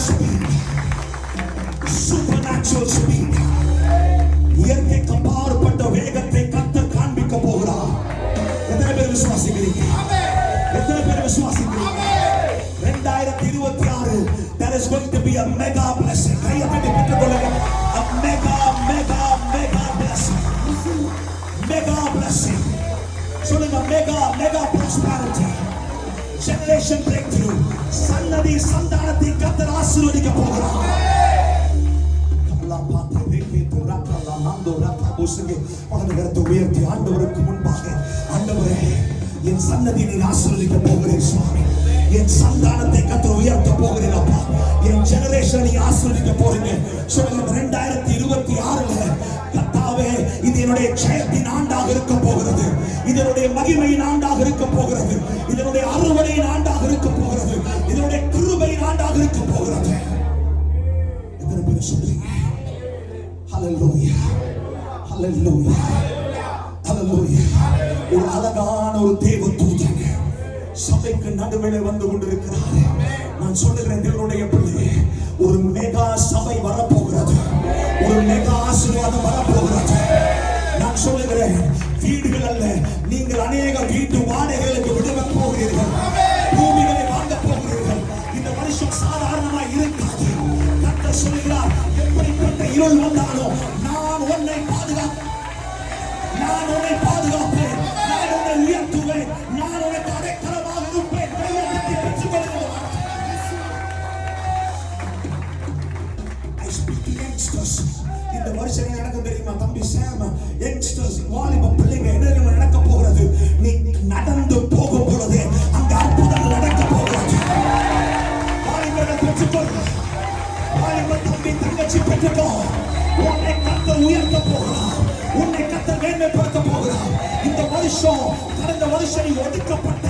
speed. Supernatural speed. இயற்கைக்கு அப்பாற்பட்ட வேகத்தை கர்த்தர் காண்பிக்க போகிறார். எத்தனை பேர் விசுவாசிக்கிறீங்க? எத்தனை பேர் விசுவாசிக்கிறீங்க? 2026 there is going to be a mega blessing. கையை தட்டி பெற்றுக்கொள்ளுங்க. A mega blessing. Mega blessing. சொல்லுங்க, mega prosperity. Generation breakthrough. சன்னதி சந்தானத்தை கர்த்தர் ஆசீர்வதிக்க போகிறார். உயர்த்தி ஆண்டவருக்கு முன்பாக, ஆண்டவரே, என் சன்னதி நீர் ஆசீர்வதிக்க போகிறேன் சுவாமி. என் சந்தானத்தை கர்த்தர் உயர்த்த போகிறேன் அப்பா. என் ஜெனரேஷன் நீ ஆசீர்வதிக்க போறீங்க. சொல்லுங்க, 2026 கர்த்தாவே, இது என்னுடைய ஜெயத்தின் ஆண்டாக இருக்க போகிறது. இதனுடைய மகிமையின் ஆண்டாக இருக்க போகிறது. இதனுடைய அறுவடையின் ஆண்டாக இருக்க போகிறது. இதனுடைய கிருபையின் ஆண்டாக இருக்க போகிறது. எத்தனை பேர் சொல்றீங்க? ஹல்லேலூயா, ஹல்லேலூயா, ஹல்லேலூயா. ஒரு அழகான ஒரு தேவ தூதன் சபைக்கு நடுவிலே வந்து கொண்டிருக்கிறார். நான் சொல்லுகிறேன், தேவனுடைய பிள்ளையே, ஒரு மெகா சபை வரப்போகிறது. ஒரு மெகா ஆசீர்வாதம் வரப்போகிறது. நான் சொல்லுகிறேன், வீடுகள் அல்ல, நீங்கள் அநேக வீட்டு வாடகைகளுக்கு விடுவிக்க போகிறீர்கள். பூமிகளை வாங்க போகிறீர்கள். இந்த வருஷம் சாதாரணமாக இருக்காது. கர்த்தர் சொல்லுகிறார், எப்படிப்பட்ட இருள் வந்தாலும் நான் உன்னை பாதுகாப்பேன். நான் உன்னை உயர்த்துவேன். நான் உனக்கு அடைக்கலமாக இருப்பேன். கையை தட்டி பெற்றுக்கொள்ளுங்கள். I speak to youngsters. இந்த வருஷம் நடக்கும் தெரியுமா தம்பி சாம்? யங்ஸ்டர்ஸ், வாலிப பிள்ளைங்க, என்ன நடக்க போகிறது? நீ நடந்து போகும் பொழுது அங்க அற்புதங்கள் நடக்க போகிறது. வாலிபர்கள் பெற்றுக்கொள். வாலிப தம்பி தங்கச்சி பெற்றுக்கோ. உன்னை கர்த்தர் உயர்த்த போகிறார். உன்னை கர்த்தர் மேன்மைப்படுத்த போகிறார். இந்த வருஷம், கடந்த வருஷம் நீ ஒதுக்கப்பட்ட